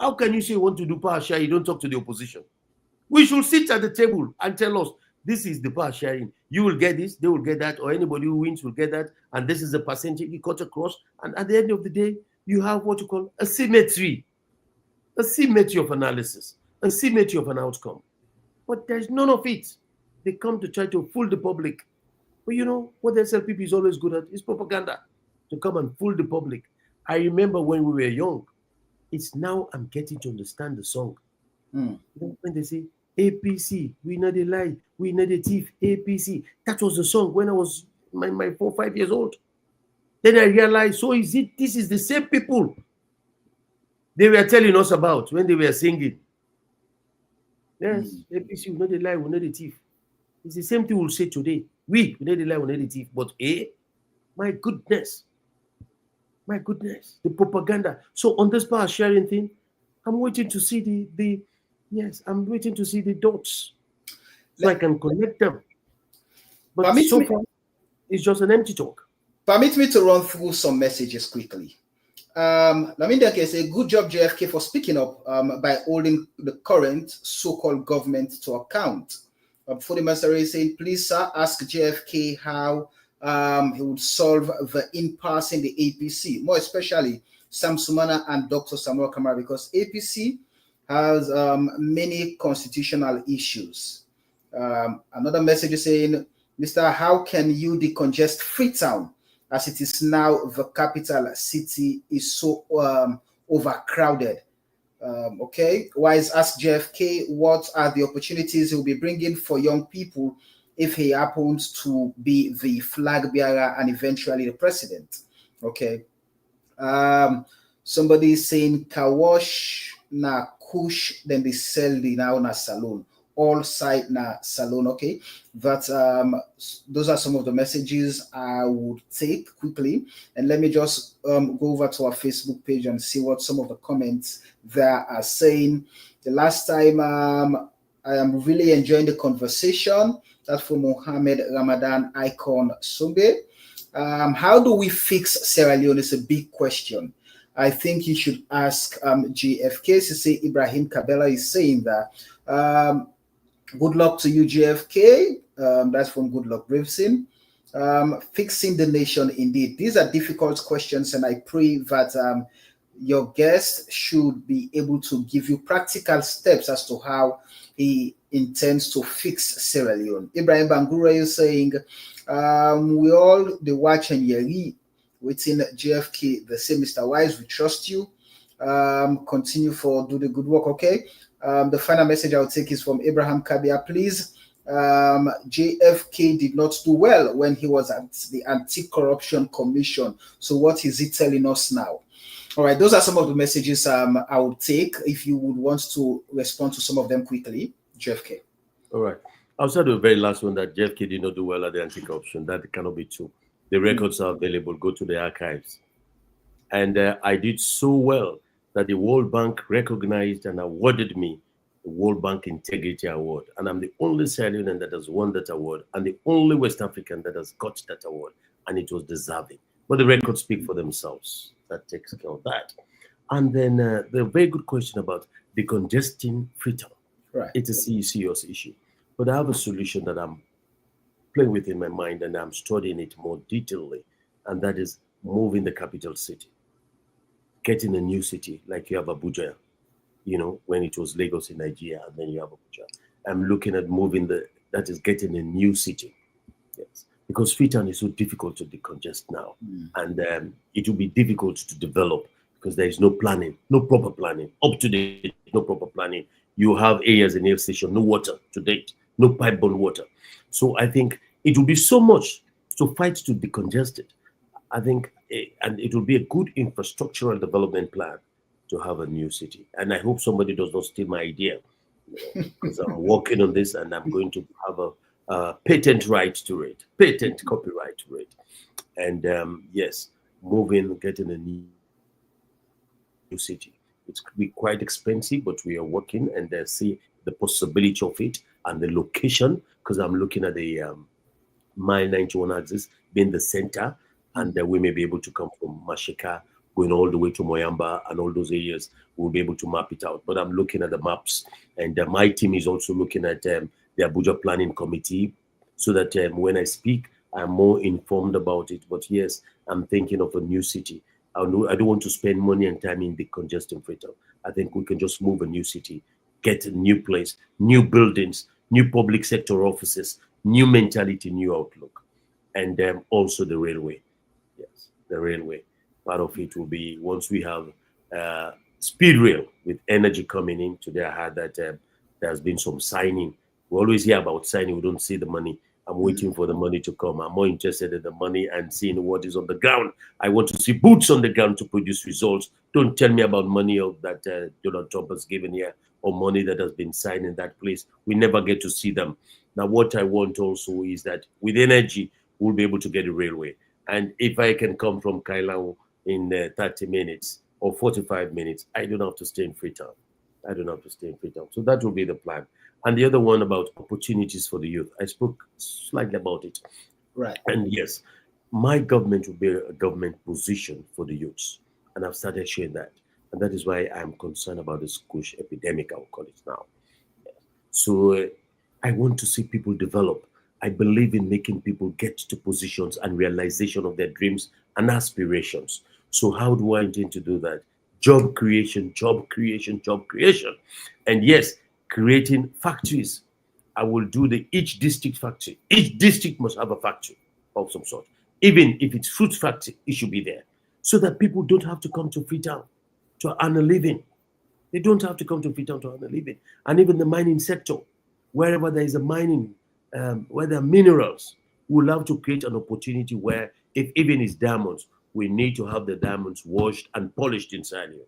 How can you say you want to do power share, you don't talk to the opposition? We should sit at the table and tell us, this is the power sharing. You will get this, they will get that, or anybody who wins will get that, and this is the percentage you cut across. And at the end of the day, you have what you call a symmetry of analysis, a symmetry of an outcome. But there's none of it. They come to try to fool the public. But you know what the SLPP is always good at is propaganda, to come and fool the public. I remember when we were young, it's now I'm getting to understand the song. When they say, APC, we know the lie, we know the thief, APC. That was the song when I was my 4 or 5 years old. Then I realized, so is it, this is the same people they were telling us about when they were singing. Yes, APC will not the lie, will not the thief. It's the same thing we'll say today. We will not the lie, will not the thief. But my goodness, the propaganda. So on this power sharing thing, I'm waiting to see I'm waiting to see the dots so I can connect them. But so far, it's just an empty talk. Permit me to run through some messages quickly. Laminda say, good job, JFK, for speaking up by holding the current so-called government to account. Fodi Master is saying, please, sir, ask JFK how he would solve the impasse in the APC, more especially Sam Sumana and Dr. Samuel Kamara, because APC has many constitutional issues. Another message is saying, Mr. How can you decongest Freetown, as it is now the capital city is so overcrowded? Okay, Wise asked JFK, what are the opportunities he will be bringing for young people if he happens to be the flag bearer and eventually the president? Okay. Somebody is saying kawash na kush, then they sell the now na salon. All side na salon. Okay, that those are some of the messages I would take quickly, and let me just go over to our Facebook page and see what some of the comments there are saying. The last time I am really enjoying the conversation. That's from Mohammed Ramadan Icon Sumbe. How do we fix Sierra Leone is a big question. I think you should ask GFK. To say Ibrahim Kabela is saying that. Good luck to you, JFK. That's from Good Luck Bravesin. Fixing the nation, indeed. These are difficult questions, and I pray that your guest should be able to give you practical steps as to how he intends to fix Sierra Leone. Ibrahim Bangura is saying, we all the watch and yeri within JFK, the same Mr. Wise, we trust you. Continue for do the good work, okay? The final message I'll take is from Abraham Kabia. Please, JFK did not do well when he was at the Anti-Corruption Commission. So what is he telling us now? All right, those are some of the messages I would take if you would want to respond to some of them quickly, JFK. All right. I'll start with the very last one, that JFK did not do well at the anti-corruption. That cannot be true. The records are available. Go to the archives. And I did so well that the World Bank recognized and awarded me the World Bank Integrity Award. And I'm the only Sierra Leonean that has won that award, and the only West African that has got that award. And it was deserving. But the records speak for themselves. That takes care of that. And then the very good question about decongesting Freetown. Right. It's a serious issue. But I have a solution that I'm playing with in my mind, and I'm studying it more detailedly. And that is moving the capital city. Getting a new city, like you have Abuja, when it was Lagos in Nigeria, and then you have Abuja. I'm looking at moving that is getting a new city. Yes. Because Freetown is so difficult to decongest now. And it will be difficult to develop because there is no planning, no proper planning. Up to date, no proper planning. You have areas in the station, no water to date, no pipe-borne water. So I think it will be so much to fight to decongest it. I think, and it will be a good infrastructural development plan to have a new city. And I hope somebody does not steal my idea, because I'm working on this and I'm going to have a patent right to it, patent copyright to it. And yes, getting a new city. It's be quite expensive, but we are working and see the possibility of it and the location, because I'm looking at the Mile 91 axis being the center, and we may be able to come from Mashika, going all the way to Moyamba and all those areas. We'll be able to map it out. But I'm looking at the maps, and my team is also looking at the Abuja Planning Committee, so that when I speak, I'm more informed about it. But yes, I'm thinking of a new city. I don't want to spend money and time in decongesting Freetown. I think we can just move a new city, get a new place, new buildings, new public sector offices, new mentality, new outlook. And also the railway. Yes, the railway. Part of it will be, once we have speed rail with energy coming in. Today I heard that there has been some signing. We always hear about signing, we don't see the money. I'm waiting for the money to come. I'm more interested in the money and seeing what is on the ground. I want to see boots on the ground to produce results. Don't tell me about money that Donald Trump has given here or money that has been signed in that place. We never get to see them. Now, what I want also is that with energy, we'll be able to get a railway. And if I can come from Kailau in 30 minutes or 45 minutes, I don't have to stay in Freetown. I don't have to stay in Freetown. So that will be the plan. And the other one about opportunities for the youth. I spoke slightly about it. Right. And yes, my government will be a government position for the youths. And I've started sharing that. And that is why I'm concerned about the squish epidemic, I'll call it now. So I want to see people develop. I believe in making people get to positions and realization of their dreams and aspirations. So how do I intend to do that? Job creation, job creation, job creation. And yes, creating factories. I will do the each district factory. Each district must have a factory of some sort. Even if it's fruit factory, it should be there. So that people don't have to come to Freetown to earn a living. They don't have to come to Freetown to earn a living. And even the mining sector, wherever there is a mining, where there are minerals, we'll have to create an opportunity where if even it's diamonds, we need to have the diamonds washed and polished inside here.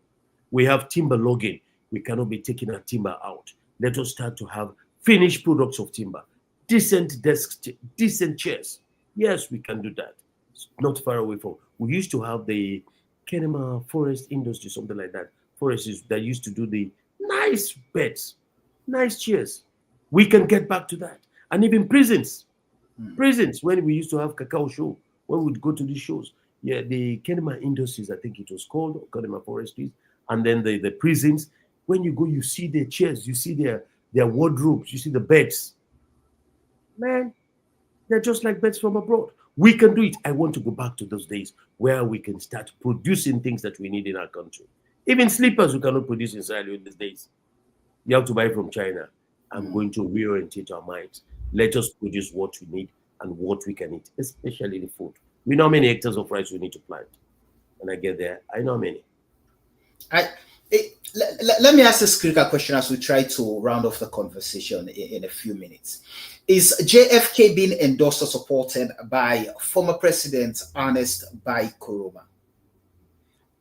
We have timber logging. We cannot be taking our timber out. Let us start to have finished products of timber, decent desks, decent chairs. Yes, we can do that. It's not far away from. We used to have the Kenema forest industry, something like that. Forests that used to do the nice beds, nice chairs. We can get back to that. And even prisons. Prisons, when we used to have cacao show, when we'd go to these shows. Yeah, the Kenema Industries, I think it was called, or Kenema Forestries, and then the prisons. When you go, you see their chairs, you see their wardrobes, you see the beds. Man, they're just like beds from abroad. We can do it. I want to go back to those days where we can start producing things that we need in our country. Even slippers we cannot produce inside these days. You have to buy from China. I'm going to reorientate our minds. Let us produce what we need and what we can eat, especially the food. We know how many hectares of rice we need to plant. When I get there, I know how many. Let me ask this critical question as we try to round off the conversation in a few minutes. Is JFK being endorsed or supported by former President Ernest Bai Koroma?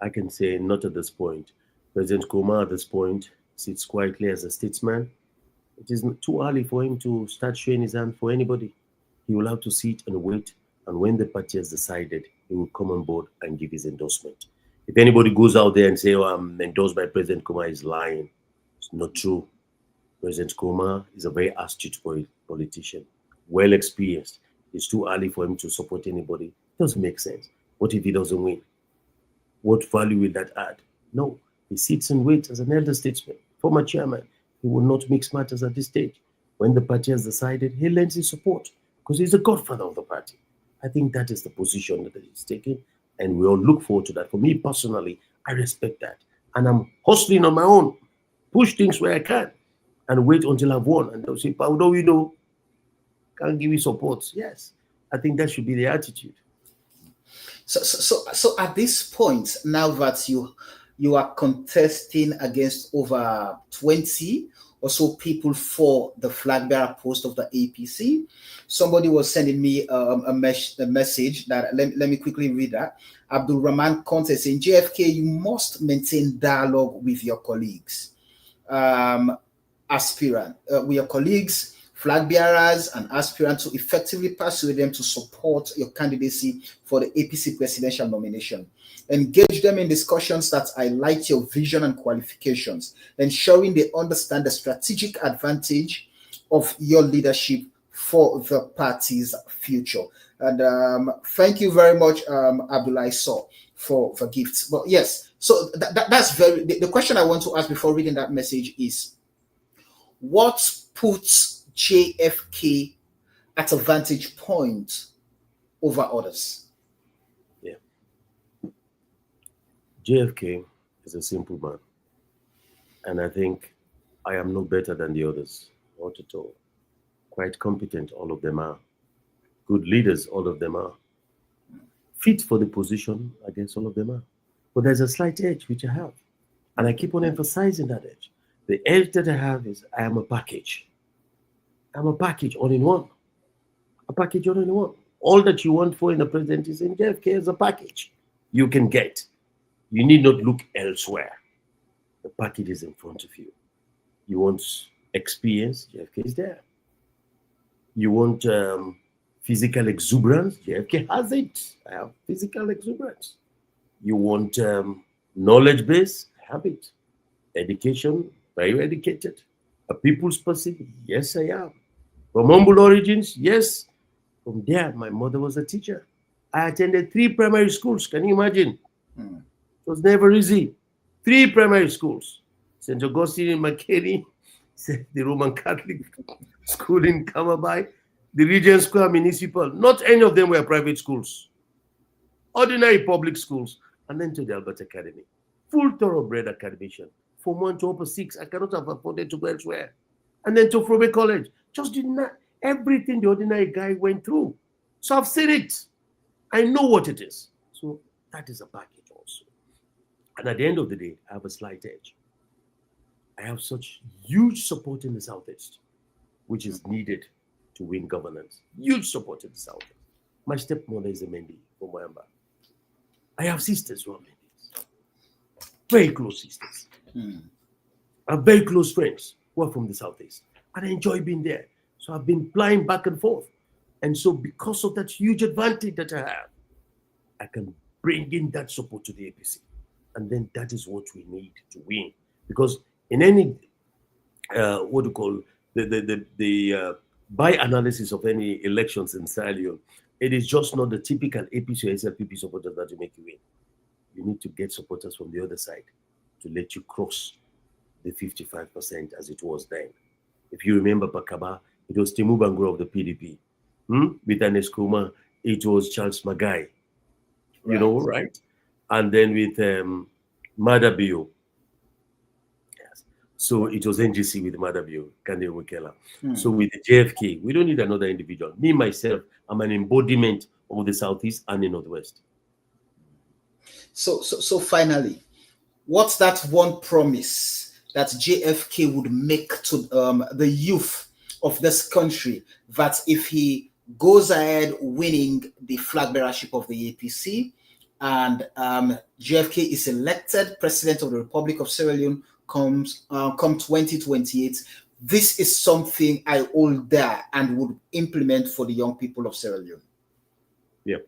I can say not at this point. President Koroma at this point sits quietly as a statesman. It is too early for him to start showing his hand for anybody. He will have to sit and wait, and when the party has decided, he will come on board and give his endorsement. If anybody goes out there and say, "Oh, I'm endorsed by President Koroma," is lying. It's not true. President Koroma is a very astute politician, well experienced. It's too early for him to support anybody. It doesn't make sense. What if he doesn't win? What value will that add? No, he sits and waits as an elder statesman, former chairman. He will not mix matters at this stage. When the party has decided, he lends his support because he's the godfather of the party. I think that is the position that he's taking, and we all look forward to that. For me personally, I respect that. And I'm hustling on my own, push things where I can, and wait until I've won. And they'll say, "How do we know? Can't give you support." Yes, I think that should be the attitude. So at this point, now that you are contesting against over 20 or so people for the flag bearer post of the APC, somebody was sending me a message that let me quickly read that. Abdul Rahman Conte saying, "JFK, you must maintain dialogue with your colleagues, aspirant, with your colleagues, flag bearers and aspirants, to effectively persuade them to support your candidacy for the APC presidential nomination. Engage them in discussions that highlight your vision and qualifications, ensuring they understand the strategic advantage of your leadership for the party's future." And thank you very much, Abdullah Saw, for gifts. But yes, so that's very, the question I want to ask before reading that message is, what puts JFK at a vantage point over others? Yeah. JFK is a simple man. And I think I am no better than the others. Not at all. Quite competent, all of them are. Good leaders, all of them are. Fit for the position, I guess all of them are. But there's a slight edge which I have. And I keep on emphasizing that edge. The edge that I have is I am a package. I'm a package all in one. A package you don't want. All that you want for in the president is in JFK as a package you can get. You need not look elsewhere. The package is in front of you. You want experience, JFK is there. You want physical exuberance, JFK has it. I have physical exuberance. You want knowledge base, I have it. Education, very educated. A people's person, yes, I am. From humble origins, yes. From there, my mother was a teacher. I attended 3 primary schools. Can you imagine? Mm. It was never easy. 3 primary schools. St. Augustine in Makeni, the Roman Catholic school in Kamabai, the Regent Square Municipal. Not any of them were private schools. Ordinary public schools. And then to the Albert Academy. Full thoroughbred academician. From 1 to upper 6, I cannot have afforded to go elsewhere. And then to Robe College. Just did not everything the ordinary guy went through. So I've seen it. I know what it is. So that is a package also. And at the end of the day, I have a slight edge. I have such huge support in the Southeast, which is needed to win governance. Huge support in the Southeast. My stepmother is a Mendi from Wamba. I have sisters who are Mendis. Very close sisters. I have very close friends who are from the Southeast. And I enjoy being there. So I've been flying back and forth. And so because of that huge advantage that I have, I can bring in that support to the APC. And then that is what we need to win. Because in any, what do you call, the by analysis of any elections in Sierra Leone, it is just not the typical APC or SLPP supporters that will make you win. You need to get supporters from the other side to let you cross the 55% as it was then. If you remember Pakaba, it was Timu Bangura of the PDP. With Anes Kuma, it was Charles Magai. You know, right? And then with Madabio. Yes. So it was NGC with Madabio, Kande Wekela. So with the JFK, we don't need another individual. Me, myself, I'm an embodiment of the Southeast and the Northwest. So finally, what's that one promise that JFK would make to the youth of this country, that if he goes ahead winning the flag bearership of the APC and JFK is elected president of the Republic of Sierra Leone come 2028, this is something I hold there and would implement for the young people of Sierra Leone? Yeah,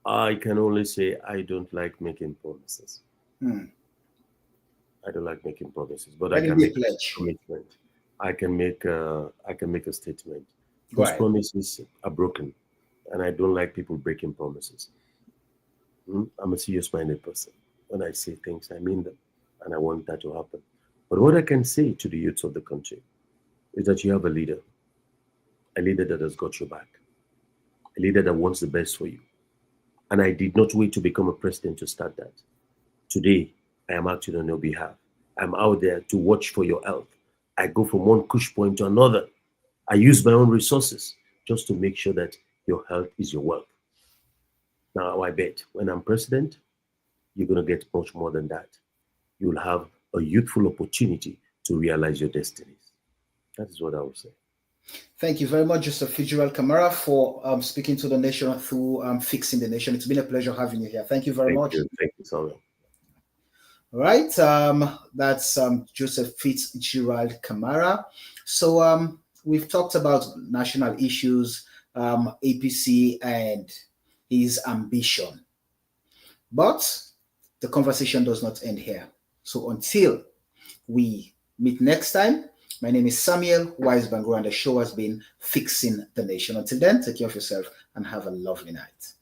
I can only say I don't like making promises. I don't like making promises, but I can make a commitment. I can make a statement. Those promises are broken, and I don't like people breaking promises. I'm a serious-minded person. When I say things, I mean them, and I want that to happen. But what I can say to the youths of the country is that you have a leader that has got your back, a leader that wants the best for you. And I did not wait to become a president to start that. Today, I am acting on your behalf. I'm out there to watch for your health. I go from one push point to another. I use my own resources just to make sure that your health is your wealth. Now, I bet when I'm president, you're going to get much more than that. You'll have a youthful opportunity to realize your destinies. That is what I would say. Thank you very much, Joseph Fitzgerald Kamara, for speaking to the nation through Fixing the Nation. It's been a pleasure having you here. Thank you very much. Thank you, Samuel. All right, that's Joseph Fitzgerald Kamara. So we've talked about national issues, APC, and his ambition. But the conversation does not end here. So until we meet next time, my name is Samuel Wise Bangura, and the show has been Fixing the Nation. Until then, take care of yourself and have a lovely night.